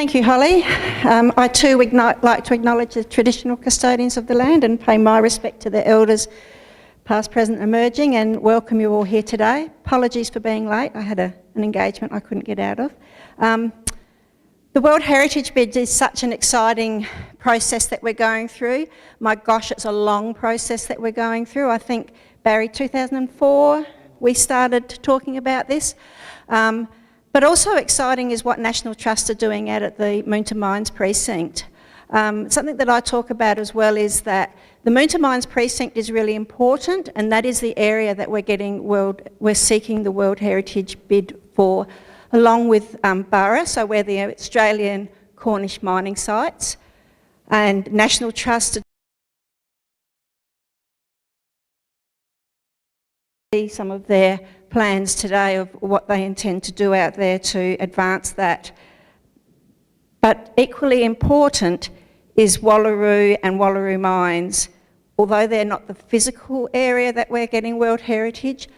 Thank you, Holly. I too would like to acknowledge the traditional custodians of the land and pay my respect to the elders, past, present, emerging, and welcome you all here today. Apologies for being late. I had an engagement I couldn't get out of. The World Heritage Bid is such an exciting process that we're going through. My gosh, it's a long process that we're going through. I think, Barry, 2004, we started talking about this. But also exciting is what National Trust are doing out at the Moonta Mines precinct. Something that I talk about as well is that the Moonta Mines precinct is really important, and that is the area that we're seeking the World Heritage Bid for, along with Burra, so we're the Australian Cornish Mining Sites, and National Trust see some of their plans today of what they intend to do out there to advance that. But equally important is Wallaroo and Wallaroo Mines. Although they're not the physical area that we're getting World Heritage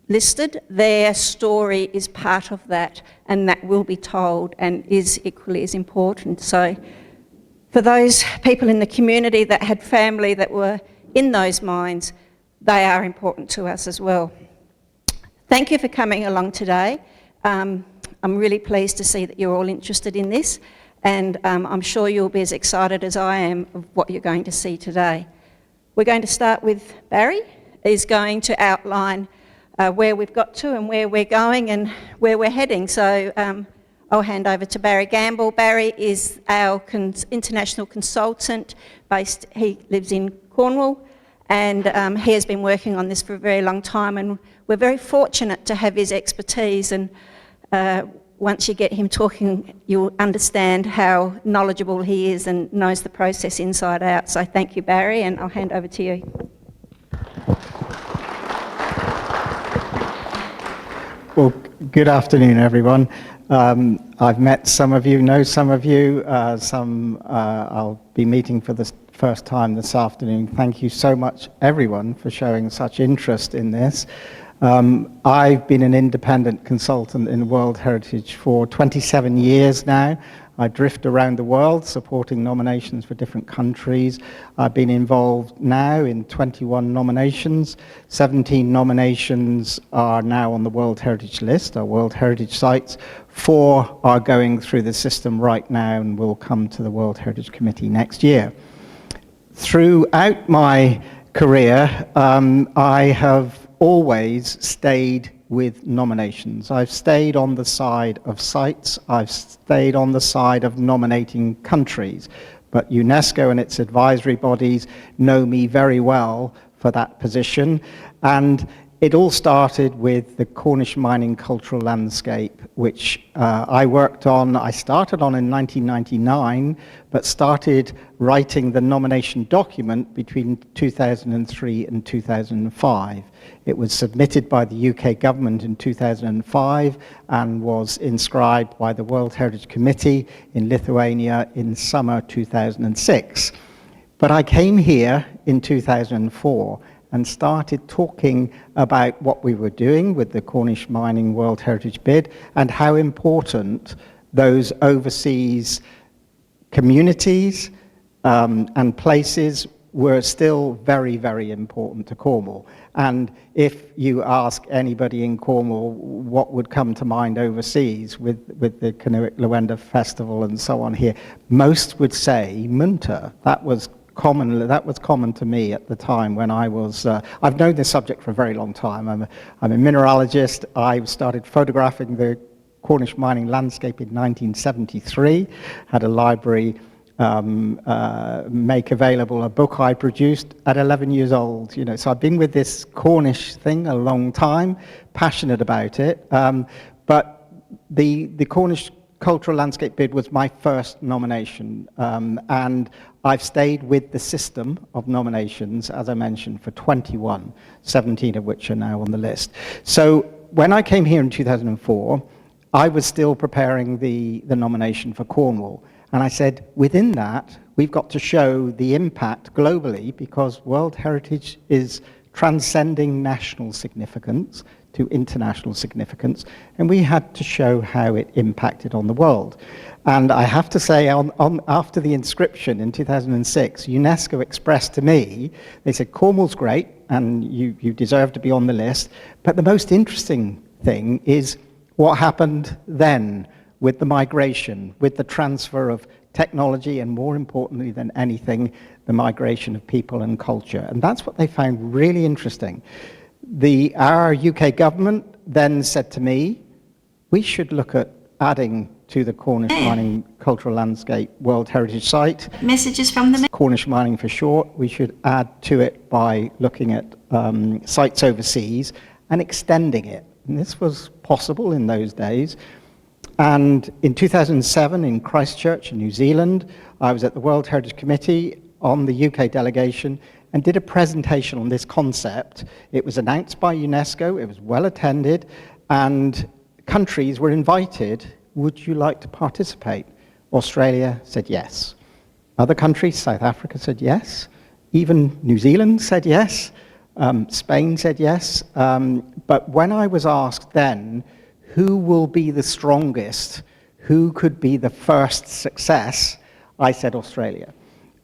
listed, their story is part of that, and that will be told and is equally as important. So for those people in the community that had family that were in those mines, they are important to us as well. Thank you for coming along today. I'm really pleased to see that you're all interested in this, and I'm sure you'll be as excited as I am of what you're going to see today. We're going to start with Barry. He's going to outline where we've got to and where we're going and where we're heading. So I'll hand over to Barry Gamble. Barry is our international consultant he lives in Cornwall, and he has been working on this for a very long time, and we're very fortunate to have his expertise, and once you get him talking, you'll understand how knowledgeable he is and knows the process inside out. So thank you, Barry, and I'll hand over to you. Well, good afternoon, everyone. I've met some of you, know some of you, some I'll be meeting for the first time this afternoon. Thank you so much, everyone, for showing such interest in this. I've been an independent consultant in World Heritage for 27 years now. I drift around the world supporting nominations for different countries. I've been involved now in 21 nominations. 17 nominations are now on the World Heritage list, our World Heritage sites. 4 are going through the system right now and will come to the World Heritage Committee next year. Throughout my career, I have always stayed with nominations. I've stayed on the side of sites, I've stayed on the side of nominating countries, but UNESCO and its advisory bodies know me very well for that position, and it all started with the Cornish mining cultural landscape, which I worked on. I started on in 1999, but started writing the nomination document between 2003 and 2005. It was submitted by the UK government in 2005 and was inscribed by the World Heritage Committee in Lithuania in summer 2006. But I came here in 2004 and started talking about what we were doing with the Cornish Mining World Heritage Bid and how important those overseas communities and places were still very, very important to Cornwall. And if you ask anybody in Cornwall what would come to mind overseas with the Canoic Lwenda Festival and so on here, most would say Moonta. That was common to me at the time when I was, I've known this subject for a very long time. I'm a mineralogist. I started photographing the Cornish mining landscape in 1973, had a library make available a book I produced at 11 years old. You know, so I've been with this Cornish thing a long time, passionate about it. But the Cornish Cultural Landscape Bid was my first nomination, and I've stayed with the system of nominations, as I mentioned, for 21, 17 of which are now on the list. So when I came here in 2004, I was still preparing the nomination for Cornwall. And I said, within that, we've got to show the impact globally, because World Heritage is transcending national significance to international significance, and we had to show how it impacted on the world. And I have to say, after the inscription in 2006, UNESCO expressed to me, they said, Cornwall's great, and you deserve to be on the list, but the most interesting thing is what happened then with the migration, with the transfer of technology, and more importantly than anything, the migration of people and culture. And that's what they found really interesting. Our UK government then said to me, we should look at adding to the Cornish Mining Cultural Landscape World Heritage Site. Messages from the... Cornish Mining for short. We should add to it by looking at sites overseas and extending it. And this was possible in those days. And in 2007 in Christchurch in New Zealand, I was at the World Heritage Committee on the UK delegation and did a presentation on this concept. It was announced by UNESCO, it was well attended, and countries were invited, would you like to participate? Australia said yes. Other countries, South Africa said yes, even New Zealand said yes, Spain said yes, but when I was asked then, who will be the strongest, who could be the first success, I said Australia.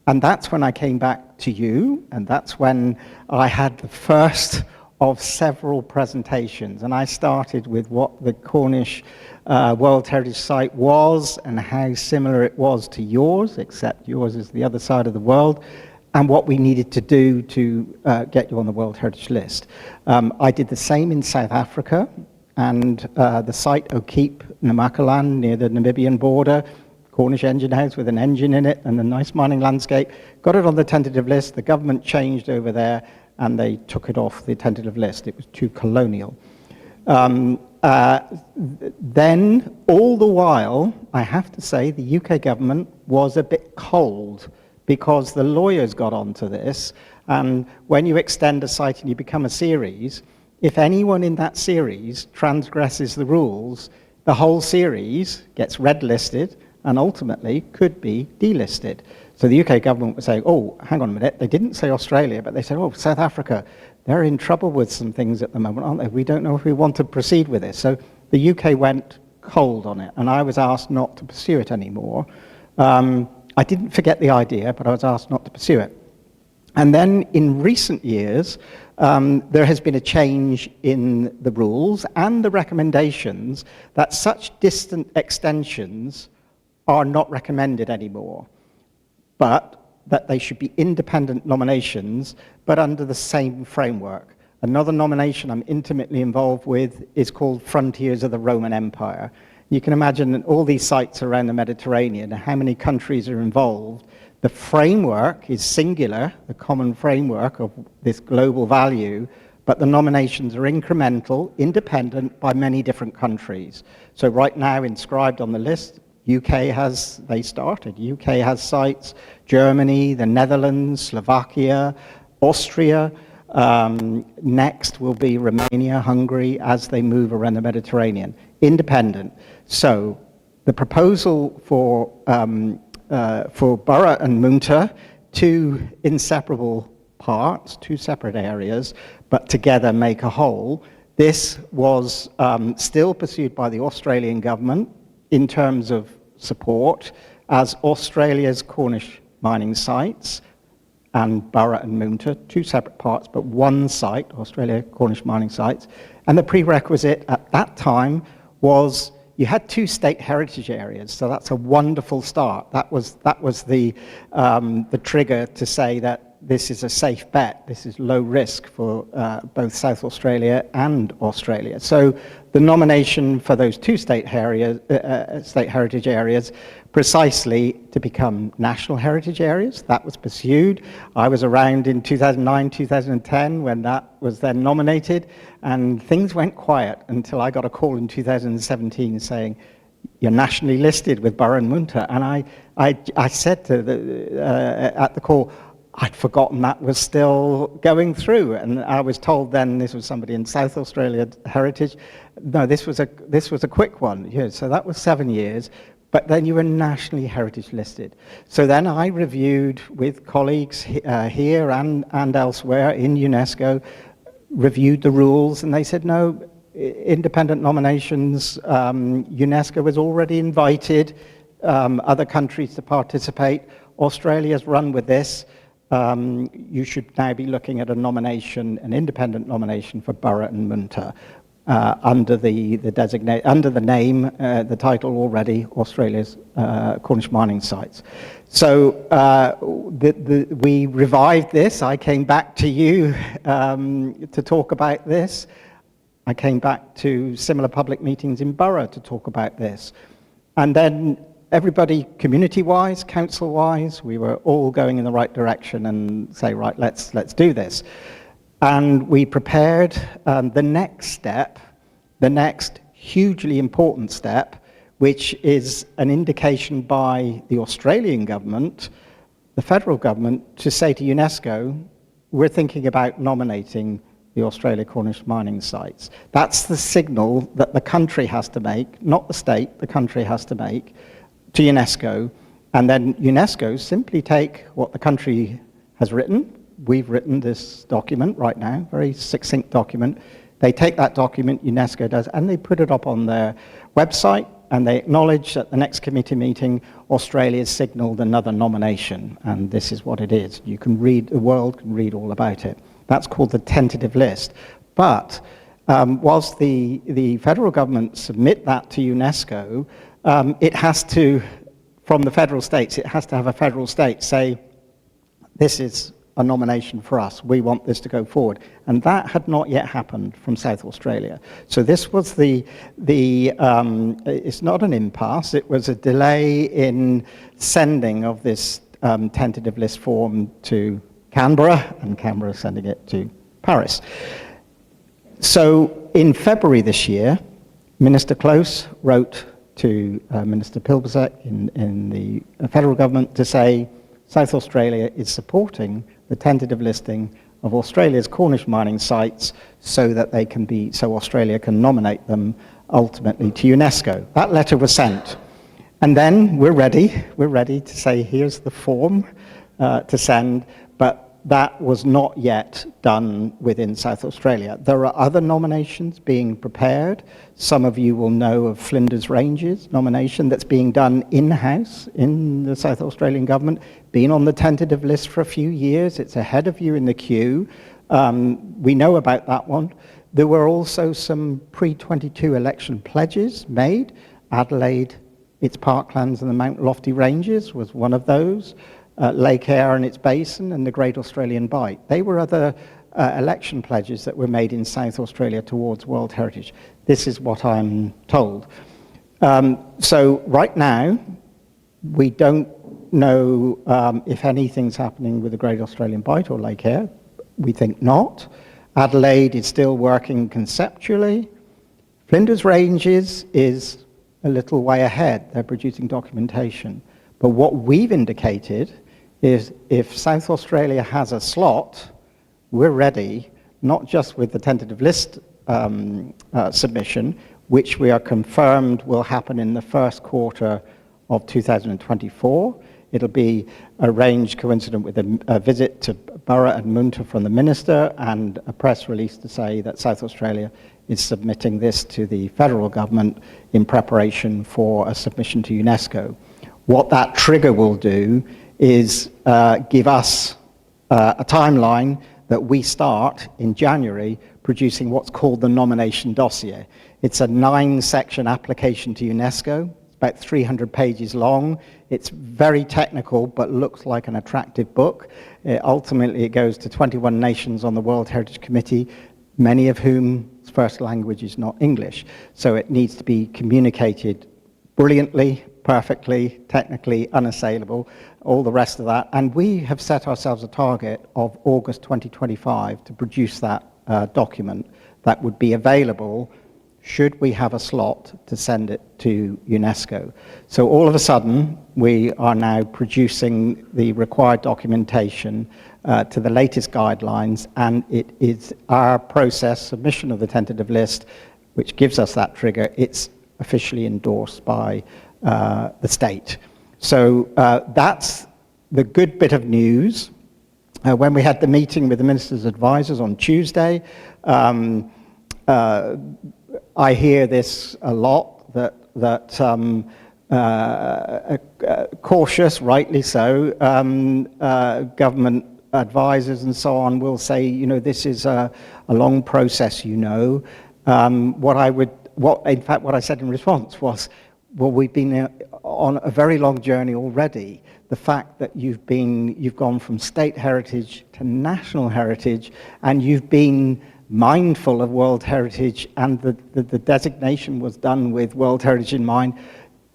And that's when I came back to you, and that's when I had the first of several presentations. And I started with what the Cornish World Heritage Site was and how similar it was to yours, except yours is the other side of the world, and what we needed to do to get you on the World Heritage List. I did the same in South Africa, and the site O'Keep, Namaqualand, near the Namibian border, Cornish engine house with an engine in it and a nice mining landscape, got it on the tentative list. The government changed over there and they took it off the tentative list. It was too colonial. Then, all the while, I have to say, the UK government was a bit cold because the lawyers got onto this. And when you extend a site and you become a series, if anyone in that series transgresses the rules, the whole series gets red listed and ultimately could be delisted. So the UK government was saying, oh, hang on a minute, they didn't say Australia, but they said, oh, South Africa, they're in trouble with some things at the moment, aren't they? We don't know if we want to proceed with this. So the UK went cold on it, and I was asked not to pursue it anymore. I didn't forget the idea, but I was asked not to pursue it. And then in recent years, there has been a change in the rules and the recommendations that such distant extensions are not recommended anymore, but that they should be independent nominations, but under the same framework. Another nomination I'm intimately involved with is called Frontiers of the Roman Empire. You can imagine that all these sites around the Mediterranean, how many countries are involved. The framework is singular, the common framework of this global value, but the nominations are incremental, independent by many different countries. So right now, inscribed on the list, UK has sites, Germany, the Netherlands, Slovakia, Austria. Next will be Romania, Hungary, as they move around the Mediterranean. Independent. So the proposal for Burra and Moonta, two inseparable parts, two separate areas, but together make a whole. This was still pursued by the Australian government in terms of support as Australia's Cornish mining sites and Burra and Moonta, two separate parts, but one site, Australia Cornish mining sites. And the prerequisite at that time was you had two state heritage areas, so that's a wonderful start. That was the trigger to say that this is a safe bet. This is low risk for both South Australia and Australia. So the nomination for those two state heritage areas, precisely to become national heritage areas, that was pursued. I was around in 2009, 2010 when that was then nominated, and things went quiet until I got a call in 2017 saying, you're nationally listed with Burra and Moonta. And I said to at the call, I'd forgotten that was still going through, and I was told then this was somebody in South Australia Heritage. No, this was a quick one. Yeah, so that was 7 years. but then you were nationally heritage listed. So then I reviewed with colleagues here and elsewhere in UNESCO, reviewed the rules, and they said, no, independent nominations, UNESCO has already invited other countries to participate. Australia's run with this. You should now be looking at a nomination, an independent nomination for Burra and Moonta, under the name, the title already, Australia's Cornish Mining Sites. So we revived this. I came back to you to talk about this. I came back to similar public meetings in Burra to talk about this. And then everybody, community-wise, council-wise, we were all going in the right direction and say, right, let's do this. And we prepared the next step, the next hugely important step, which is an indication by the Australian government, the federal government, to say to UNESCO, we're thinking about nominating the Australia Cornish Mining Sites. That's the signal that the country has to make, not the state, the country has to make, to UNESCO, and then UNESCO simply take what the country has written. We've written this document right now, very succinct document. They take that document, UNESCO does, and they put it up on their website, and they acknowledge at the next committee meeting, Australia's signalled another nomination, and this is what it is. You can read, the world can read all about it. That's called the tentative list. But whilst the federal government submit that to UNESCO, it has to, from the federal states, it has to have a federal state say, this is a nomination for us, we want this to go forward. And that had not yet happened from South Australia. So this was it's not an impasse, it was a delay in sending of this tentative list form to Canberra, and Canberra sending it to Paris. So in February this year, Minister Close wrote to Minister Pilbasek in the federal government to say South Australia is supporting the tentative listing of Australia's Cornish mining sites so that they can be, so Australia can nominate them ultimately to UNESCO. That letter was sent. And then we're ready to say here's the form to send, but that was not yet done within South Australia. There are other nominations being prepared. Some of you will know of Flinders Ranges nomination that's being done in-house in the South Australian government, been on the tentative list for a few years. It's ahead of you in the queue. We know about that one. There were also some pre-22 election pledges made. Adelaide, its parklands and the Mount Lofty Ranges was one of those. Lake Eyre and its basin, and the Great Australian Bight. They were other election pledges that were made in South Australia towards World Heritage. This is what I'm told. So right now, we don't know if anything's happening with the Great Australian Bight or Lake Eyre. We think not. Adelaide is still working conceptually. Flinders Ranges is a little way ahead. They're producing documentation. But what we've indicated is if South Australia has a slot, we're ready, not just with the tentative list submission, which we are confirmed will happen in the first quarter of 2024. It'll be arranged coincident with a visit to Burra and Moonta from the Minister and a press release to say that South Australia is submitting this to the federal government in preparation for a submission to UNESCO. What that trigger will do is give us a timeline that we start in January producing what's called the nomination dossier. It's a 9-section application to UNESCO. It's about 300 pages long. It's very technical, but looks like an attractive book. Ultimately, it goes to 21 nations on the World Heritage Committee, many of whom's first language is not English. So it needs to be communicated brilliantly, perfectly, technically, unassailable, all the rest of that. And we have set ourselves a target of August 2025 to produce that document that would be available should we have a slot to send it to UNESCO. So all of a sudden, we are now producing the required documentation to the latest guidelines, and it is our process, submission of the tentative list, which gives us that trigger. It's officially endorsed by the state. So that's the good bit of news. When we had the meeting with the Minister's advisors on Tuesday, I hear this a lot, that cautious, rightly so, government advisors and so on will say, you know, this is a long process, you know. What I said in response was, well, we've been on a very long journey already. The fact that you've gone from state heritage to national heritage, and you've been mindful of World Heritage, and the designation was done with World Heritage in mind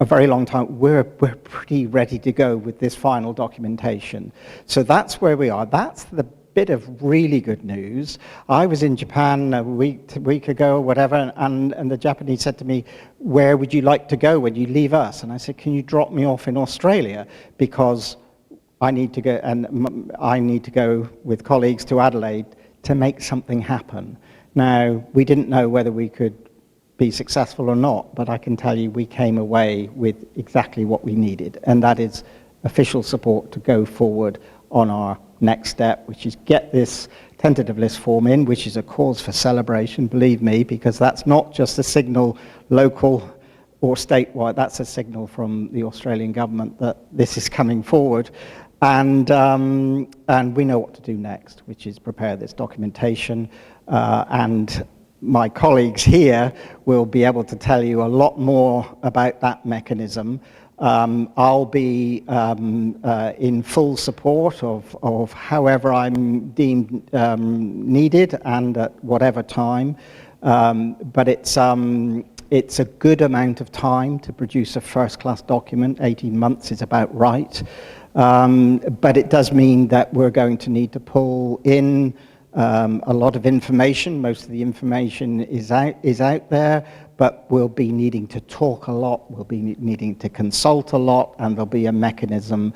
a very long time. We're pretty ready to go with this final documentation. So that's where we are. That's the bit of really good news. I was in Japan a week ago or whatever, and the Japanese said to me, where would you like to go when you leave us? And I said, can you drop me off in Australia? Because I need to go, and I need to go with colleagues to Adelaide to make something happen. Now, we didn't know whether we could be successful or not, but I can tell you we came away with exactly what we needed, and that is official support to go forward on our next step, which is get this tentative list form in, which is a cause for celebration, believe me, because that's not just a signal local or statewide, that's a signal from the Australian government that this is coming forward. And we know what to do next, which is prepare this documentation, and my colleagues here will be able to tell you a lot more about that mechanism. I'll be in full support of however I'm deemed needed and at whatever time, but it's a good amount of time to produce a first-class document. 18 months is about right. But it does mean that we're going to need to pull in a lot of information. Most of the information is out there, but we'll be needing to talk a lot, we'll be needing to consult a lot, and there'll be a mechanism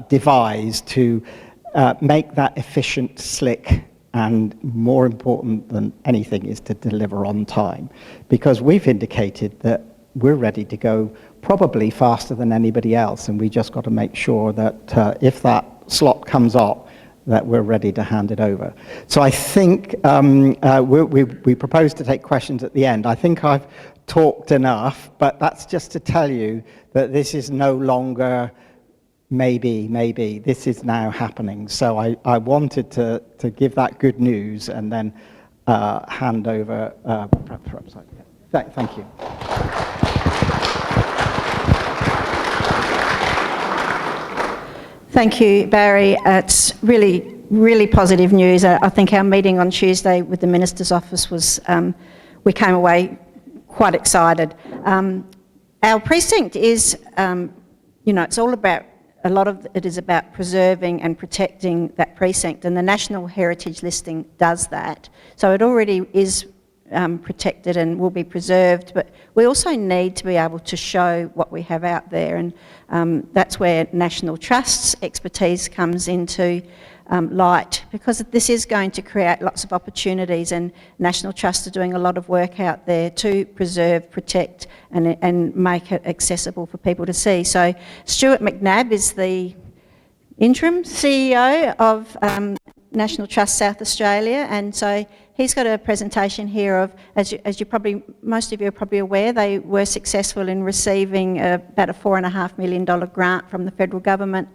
devised to make that efficient, slick, and more important than anything is to deliver on time. Because we've indicated that we're ready to go probably faster than anybody else, and we just got to make sure that if that slot comes up, that we're ready to hand it over. So I think we propose to take questions at the end. I think I've talked enough, but that's just to tell you that this is no longer maybe, this is now happening. So I wanted to give that good news and then hand over, perhaps, thank you. Thank you, Barry. It's really, really positive news. I think our meeting on Tuesday with the Minister's office was, we came away quite excited. Our precinct is, it's all about, a lot of it is about preserving and protecting that precinct, and the National Heritage Listing does that. So it already is protected and will be preserved, but we also need to be able to show what we have out there, and that's where National Trust's expertise comes into light, because this is going to create lots of opportunities, and National Trust are doing a lot of work out there to preserve, protect and make it accessible for people to see. So Stuart McNab is the interim CEO of National Trust South Australia, and so he's got a presentation here of, as you probably, most of you are probably aware, they were successful in receiving about a $4.5 million grant from the federal government.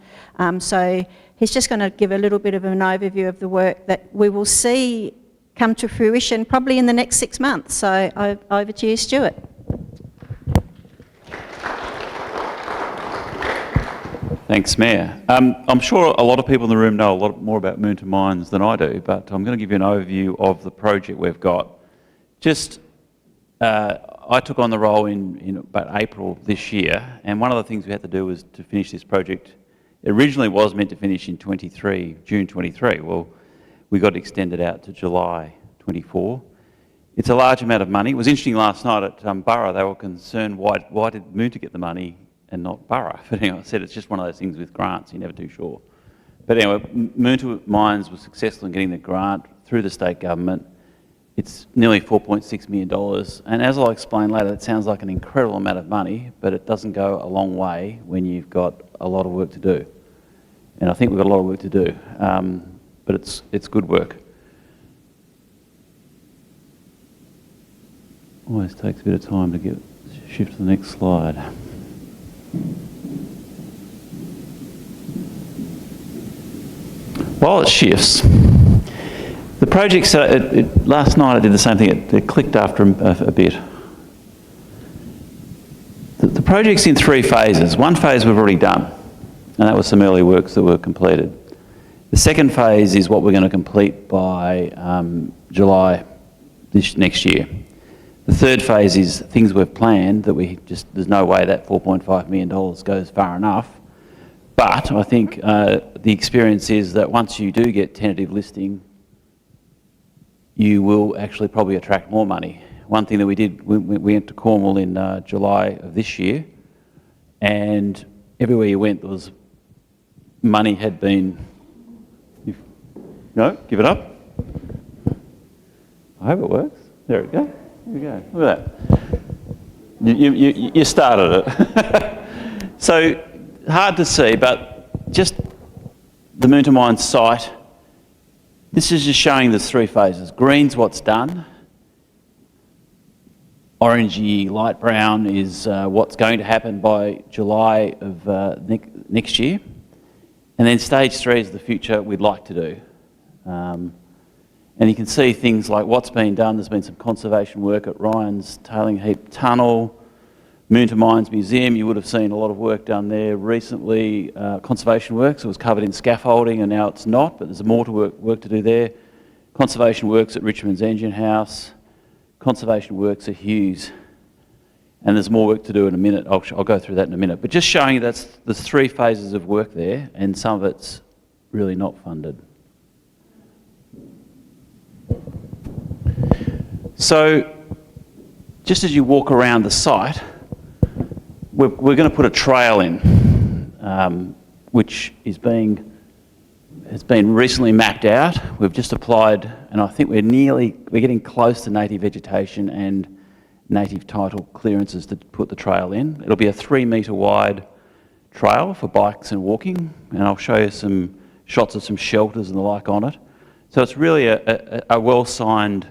So he's just going to give a little bit of an overview of the work that we will see come to fruition probably in the next 6 months. So over to you, Stuart. Thanks, Mayor. I'm sure a lot of people in the room know a lot more about Moonta Mines than I do, but I'm going to give you an overview of the project we've got. I took on the role in about April this year, and one of the things we had to do was to finish this project. It originally was meant to finish in June 23. Well, we got extended out to July 24. It's a large amount of money. It was interesting last night at Burra, they were concerned why did Moonta get the money and not Burra. But anyway, I said it's just one of those things with grants, you're never too sure. But anyway, Moonta Mines was successful in getting the grant through the state government. It's nearly $4.6 million. And as I'll explain later, that sounds like an incredible amount of money, but it doesn't go a long way when you've got a lot of work to do. And I think we've got a lot of work to do, but it's good work. Always takes a bit of time to shift to the next slide. While it shifts, the projects, last night I did the same thing, it clicked after a bit. The project's in 3 phases. One phase we've already done, and that was some early works that were completed. The second phase is what we're going to complete by July next year. The third phase is things we've planned that there's no way that $4.5 million goes far enough. But I think the experience is that once you do get tentative listing, you will actually probably attract more money. One thing that we did, we went to Cornwall in July of this year, and everywhere you went, there was money had been. No, give it up. I hope it works. There we go. There we go. Look at that. You started it. So hard to see, but just the Moonta Mines site. This is just showing there's 3 phases. Green's what's done. Orangey, light brown is what's going to happen by July of next year. And then stage 3 is the future we'd like to do. And you can see things like what's been done. There's been some conservation work at Ryan's Tailing Heap Tunnel, Moonta Mines Museum. You would have seen a lot of work done there recently. Conservation works, it was covered in scaffolding and now it's not, but there's more to work to do there. Conservation works at Richmond's Engine House. Conservation works at Hughes. And there's more work to do in a minute. I'll go through that in a minute. But just showing you there's 3 phases of work there, and some of it's really not funded. So, just as you walk around the site, we're going to put a trail in, which has been recently mapped out. We've just applied, and I think we're getting close to native vegetation and native title clearances to put the trail in. It'll be a 3 metre wide trail for bikes and walking, and I'll show you some shots of some shelters and the like on it. So it's really a well-signed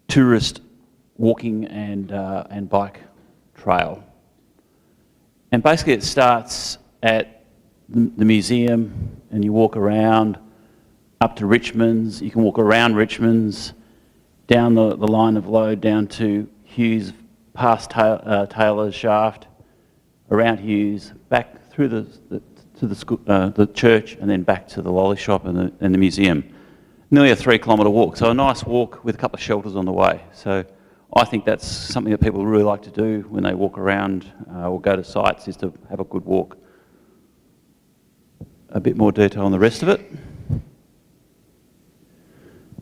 tourist walking and bike trail. And basically it starts at the museum and you walk around up to Richmond's. You can walk around Richmond's, down the line of load down to Hughes, past Taylor's shaft, around Hughes, back through the church and then back to the lolly shop and the museum. Nearly a 3 kilometre walk, so a nice walk with a couple of shelters on the way. So I think that's something that people really like to do when they walk around or go to sites, is to have a good walk. A bit more detail on the rest of it.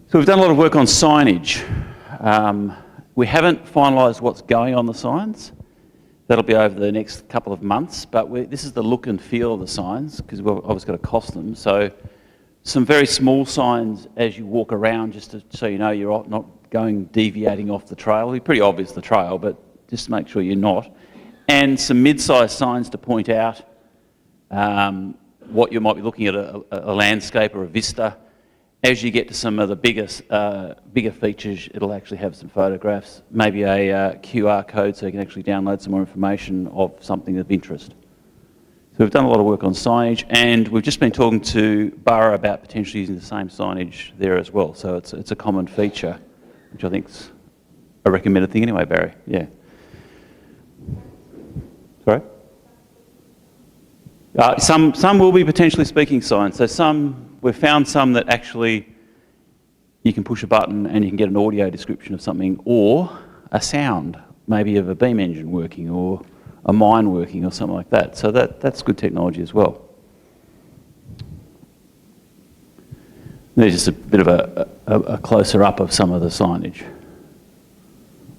So we've done a lot of work on signage. We haven't finalised what's going on the signs. That'll be over the next couple of months, but this is the look and feel of the signs, because we've obviously got to cost them. So some very small signs as you walk around, just so you know you're not deviating off the trail. It'll be pretty obvious the trail, but just to make sure you're not. And some mid-sized signs to point out what you might be looking at, a landscape or a vista. As you get to some of the bigger features, it'll actually have some photographs, maybe a QR code so you can actually download some more information of something of interest. So we've done a lot of work on signage, and we've just been talking to Burra about potentially using the same signage there as well. So it's a common feature, which I think's a recommended thing anyway, Barry. Yeah. Sorry? Some will be potentially speaking signs. So we've found some that actually you can push a button and you can get an audio description of something, or a sound, maybe of a beam engine working or a mine working or something like that. So that's good technology as well. There's just a bit of a closer up of some of the signage.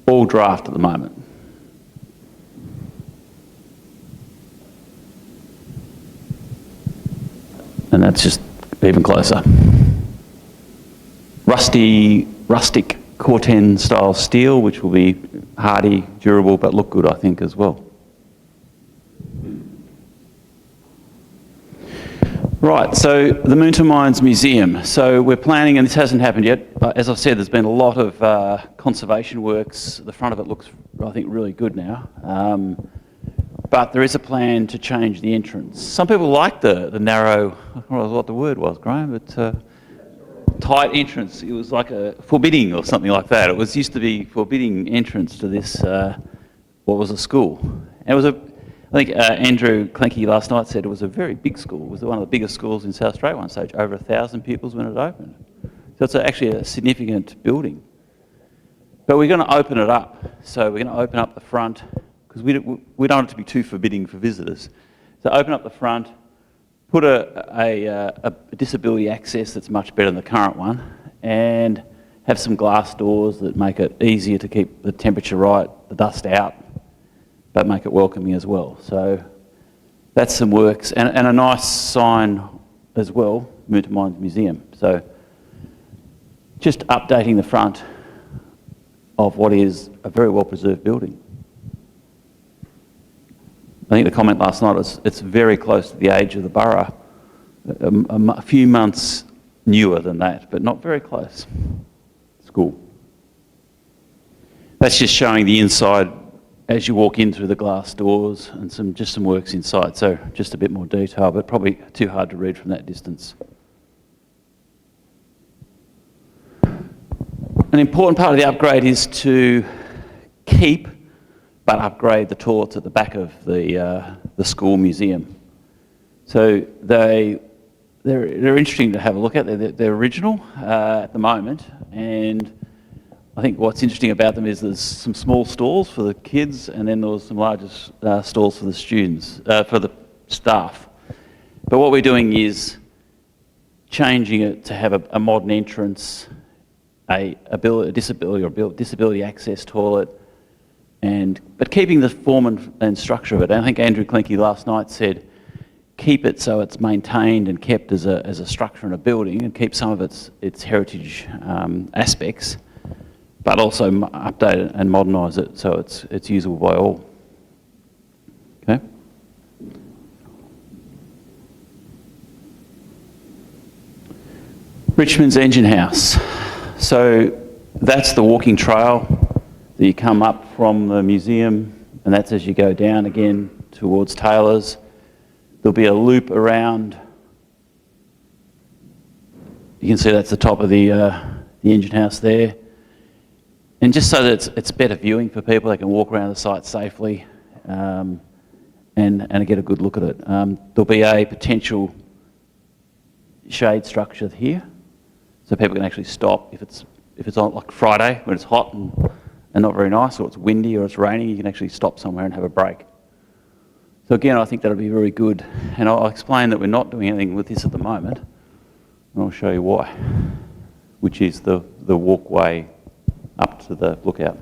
All draft at the moment. And that's just even closer. rustic Corten style steel, which will be hardy, durable, but look good, I think, as well. Right, so the Moonta Mines Museum. So we're planning, and this hasn't happened yet, as I've said, there's been a lot of conservation works. The front of it looks, I think, really good now. But there is a plan to change the entrance. Some people like the narrow, I don't know what the word was, Graham, but tight entrance. It was like a forbidding or something like that. It was used to be forbidding entrance to this, what was a school. And it was I think Andrew Clenky last night said it was a very big school. It was one of the biggest schools in South Australia at one stage, over 1,000 pupils when it opened. So it's actually a significant building. But we're going to open it up. So we're going to open up the front, because we don't want it to be too forbidding for visitors. So open up the front, put a disability access that's much better than the current one, and have some glass doors that make it easier to keep the temperature right, the dust out, but make it welcoming as well. So that's some works, and a nice sign as well, Moonta Mines Museum. So just updating the front of what is a very well-preserved building. I think the comment last night was it's very close to the age of the Burra, a few months newer than that, but not very close. School. That's just showing the inside as you walk in through the glass doors, and just some works inside. So just a bit more detail, but probably too hard to read from that distance. An important part of the upgrade is to keep but upgrade the toilets at the back of the school museum. So they're interesting to have a look at. They're original at the moment, and I think what's interesting about them is there's some small stalls for the kids, and then there was some larger stalls for the students, for the staff. But what we're doing is changing it to have a modern entrance, a disability access toilet, but keeping the form and structure of it. And I think Andrew Clenky last night said, keep it so it's maintained and kept as a structure in a building, and keep some of its heritage aspects, but also update it and modernise it so it's usable by all. Okay. Richmond's Engine House. So that's the walking trail that you come up from the museum, and that's as you go down again towards Taylor's. There'll be a loop around. You can see that's the top of the engine house there. And just so that it's better viewing for people, they can walk around the site safely and get a good look at it. There'll be a potential shade structure here, so people can actually stop if it's on like Friday when it's hot and not very nice, or it's windy or it's raining. You can actually stop somewhere and have a break. So again, I think that'll be very good. And I'll explain that we're not doing anything with this at the moment, and I'll show you why, which is the walkway up to the lookout.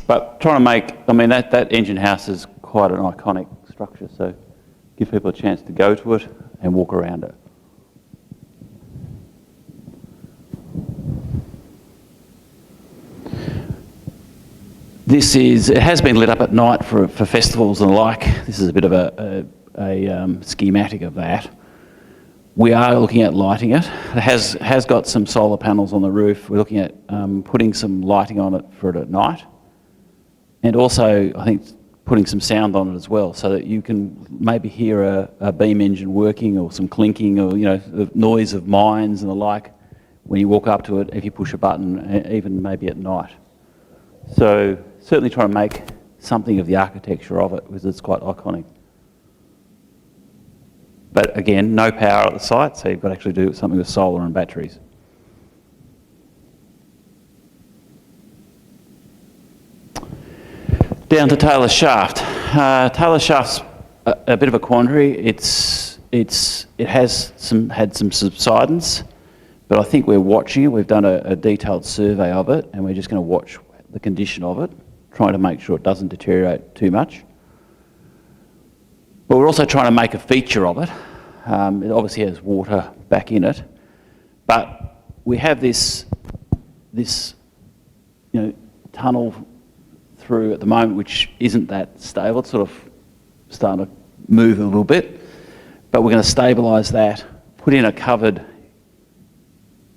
But trying to make, I mean, that engine house is quite an iconic structure, so give people a chance to go to it and walk around it. It has been lit up at night for festivals and the like. This is a bit of a schematic of that. We are looking at lighting it. It has got some solar panels on the roof. We're looking at putting some lighting on it for it at night. And also, I think, putting some sound on it as well, so that you can maybe hear a beam engine working, or some clinking, or the noise of mines and the like when you walk up to it if you push a button, even maybe at night. So certainly try to make something of the architecture of it, because it's quite iconic. But again, no power at the site, so you've got to actually do something with solar and batteries. Down to Taylor Shaft. Taylor Shaft's a bit of a quandary. It has had some subsidence, but I think we're watching it. We've done a detailed survey of it, and we're just going to watch the condition of it, trying to make sure it doesn't deteriorate too much. But we're also trying to make a feature of it. It obviously has water back in it, but we have this tunnel through at the moment, which isn't that stable. It's sort of starting to move a little bit, but we're going to stabilise that, put in a covered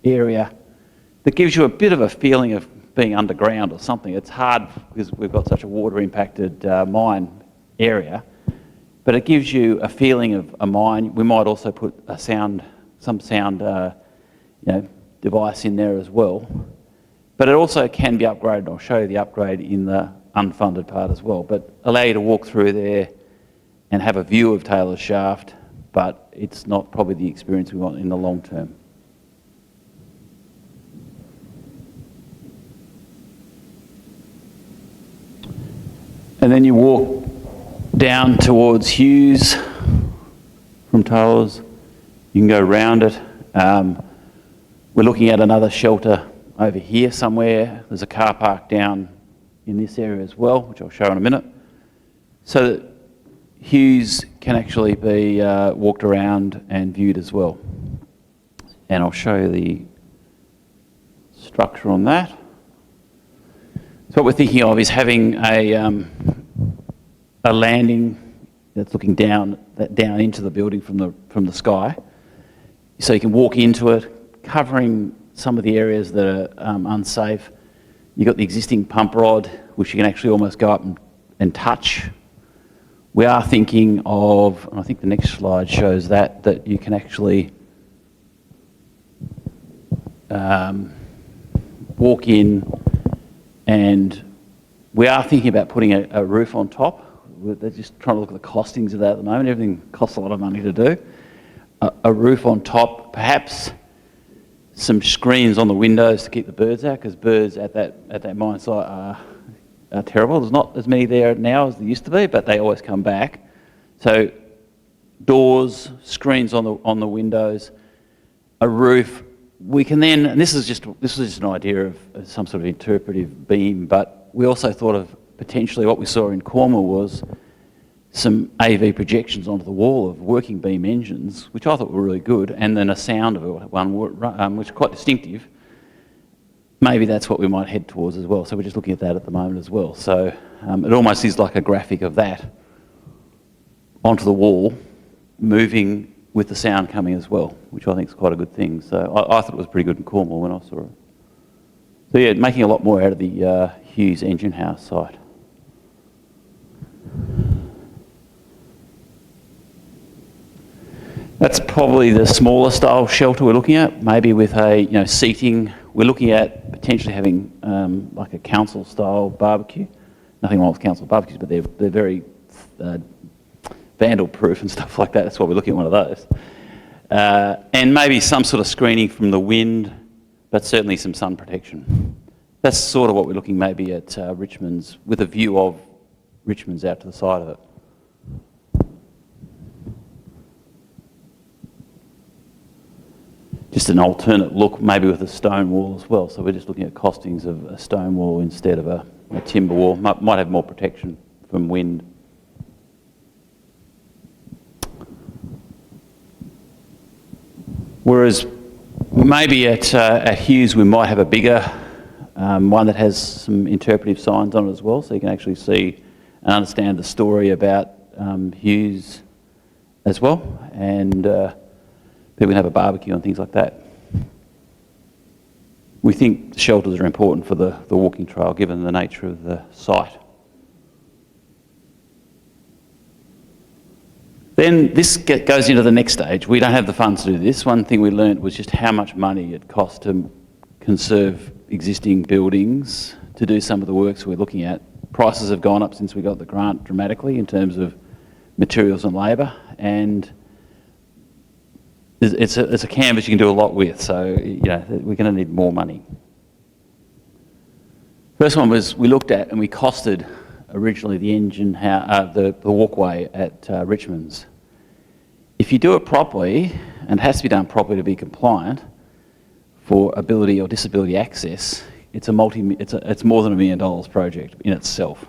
area that gives you a bit of a feeling of being underground or something. It's hard because we've got such a water impacted mine area, but it gives you a feeling of a mine. We might also put some sound device in there as well, but it also can be upgraded. I'll show you the upgrade in the unfunded part as well, but allow you to walk through there and have a view of Taylor's Shaft, but it's not probably the experience we want in the long term. And then you walk down towards Hughes from Taylor's. You can go round it. We're looking at another shelter over here somewhere. There's a car park down in this area as well, which I'll show in a minute. So that Hughes can actually be walked around and viewed as well. And I'll show you the structure on that. So what we're thinking of is having a landing that's looking down into the building from the sky, so you can walk into it, covering some of the areas that are unsafe. You've got the existing pump rod, which you can actually almost go up and touch. We are thinking of, and I think the next slide shows that you can actually walk in, and we are thinking about putting a roof on top. They're just trying to look at the costings of that at the moment. Everything costs a lot of money to do. A roof on top, perhaps some screens on the windows to keep the birds out, because birds at that mine site are terrible. There's not as many there now as there used to be, but they always come back. So doors, screens on the windows, a roof. We can then, and this was just an idea of some sort of interpretive beam, but we also thought of potentially what we saw in Cornwall was some AV projections onto the wall of working beam engines, which I thought were really good, and then a sound of one which is quite distinctive. Maybe that's what we might head towards as well. So we're just looking at that at the moment as well. So it almost is like a graphic of that onto the wall, moving with the sound coming as well, which I think is quite a good thing. So I thought it was pretty good in Cornwall when I saw it. So yeah, making a lot more out of the Hughes engine house site. That's probably the smaller style shelter we're looking at, maybe with a seating. We're looking at potentially having like a council style barbecue. Nothing wrong with council barbecues, but they're very vandal proof and stuff like that. That's why we're looking at one of those. And maybe some sort of screening from the wind, but certainly some sun protection. That's sort of what we're looking maybe at Richmond's, with a view of Richmond's out to the side of it. Just an alternate look, maybe with a stone wall as well. So we're just looking at costings of a stone wall instead of a timber wall. Might have more protection from wind. Whereas maybe at Hughes we might have a bigger one that has some interpretive signs on it as well, so you can actually see and understand the story about Hughes as well, and people can have a barbecue and things like that. We think the shelters are important for the walking trail, given the nature of the site. Then this goes into the next stage. We don't have the funds to do this. One thing we learned was just how much money it costs to conserve existing buildings, to do some of the works we're looking at. Prices have gone up since we got the grant dramatically in terms of materials and labour, and it's a canvas you can do a lot with, so we're going to need more money. First one was we looked at and we costed originally the the walkway at Richmond's. If you do it properly, and it has to be done properly to be compliant for ability or disability access, it's more than $1 million project in itself.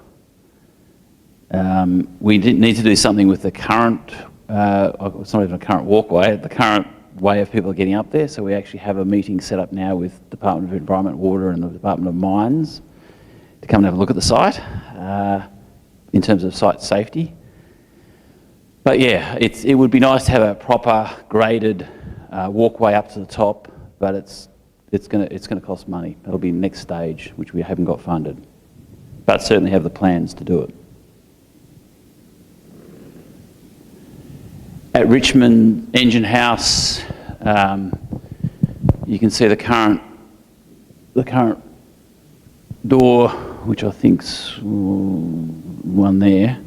We need to do something with the current, it's not even a current walkway, the current way of people getting up there. So we actually have a meeting set up now with Department of Environment, Water and the Department of Mines to come and have a look at the site in terms of site safety. But yeah, it would be nice to have a proper graded walkway up to the top, but it's going to cost money. That'll be the next stage, which we haven't got funded, but certainly have the plans to do it. At Richmond Engine House, you can see the current door, which I think's one there.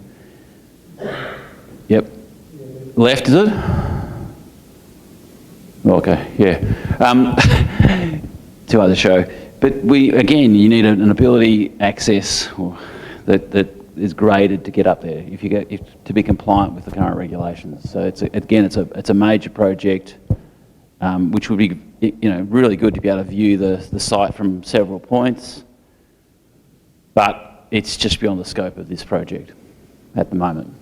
Yep. Left, is it? Okay, yeah. Too hard to show. But again, you need an ability access that is graded to get up there to be compliant with the current regulations. So it's a major project, which would be really good to be able to view the site from several points, but it's just beyond the scope of this project at the moment.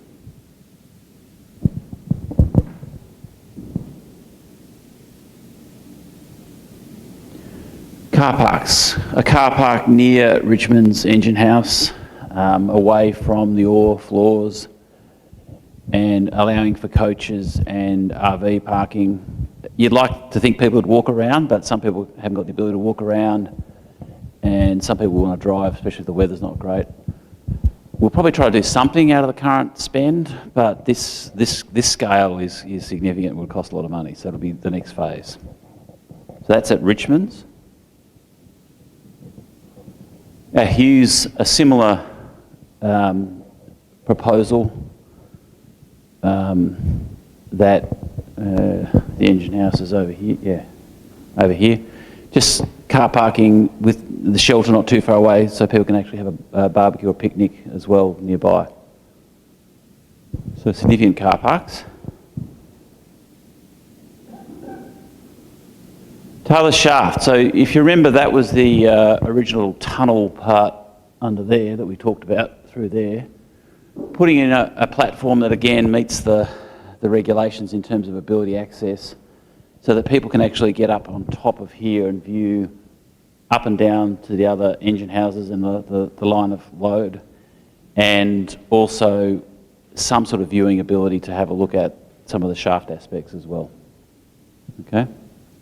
Car parks. A car park near Richmond's engine house, away from the ore floors and allowing for coaches and RV parking. You'd like to think people would walk around, but some people haven't got the ability to walk around, and some people want to drive, especially if the weather's not great. We'll probably try to do something out of the current spend, but this scale is significant and will cost a lot of money, so it'll be the next phase. So that's at Richmond's. At Hughes, a similar proposal that the engine house is over here. Yeah, over here. Just car parking with the shelter not too far away, so people can actually have a barbecue or picnic as well nearby. So significant car parks. Taylor Shaft. So if you remember, that was the original tunnel part under there that we talked about through there. Putting in a platform that again meets the regulations in terms of ability access, so that people can actually get up on top of here and view up and down to the other engine houses and the line of load, and also some sort of viewing ability to have a look at some of the shaft aspects as well. Okay?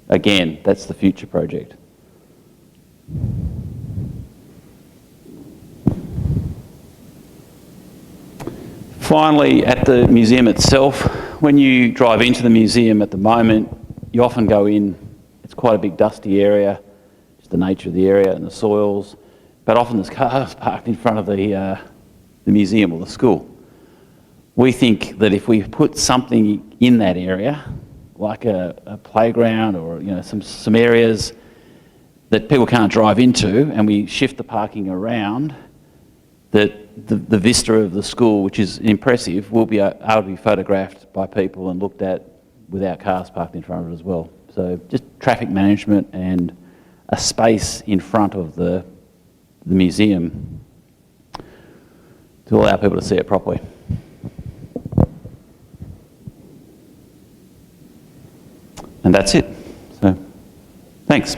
Again, that's the future project. Finally, at the museum itself, when you drive into the museum at the moment, you often go in, it's quite a big dusty area, just the nature of the area and the soils, but often there's cars parked in front of the museum or the school. We think that if we put something in that area, like a playground or some areas that people can't drive into, and we shift the parking around, that the vista of the school, which is impressive, will be able to be photographed by people and looked at without cars parked in front of it as well. So just traffic management and a space in front of the museum to allow people to see it properly. And that's it. So, thanks.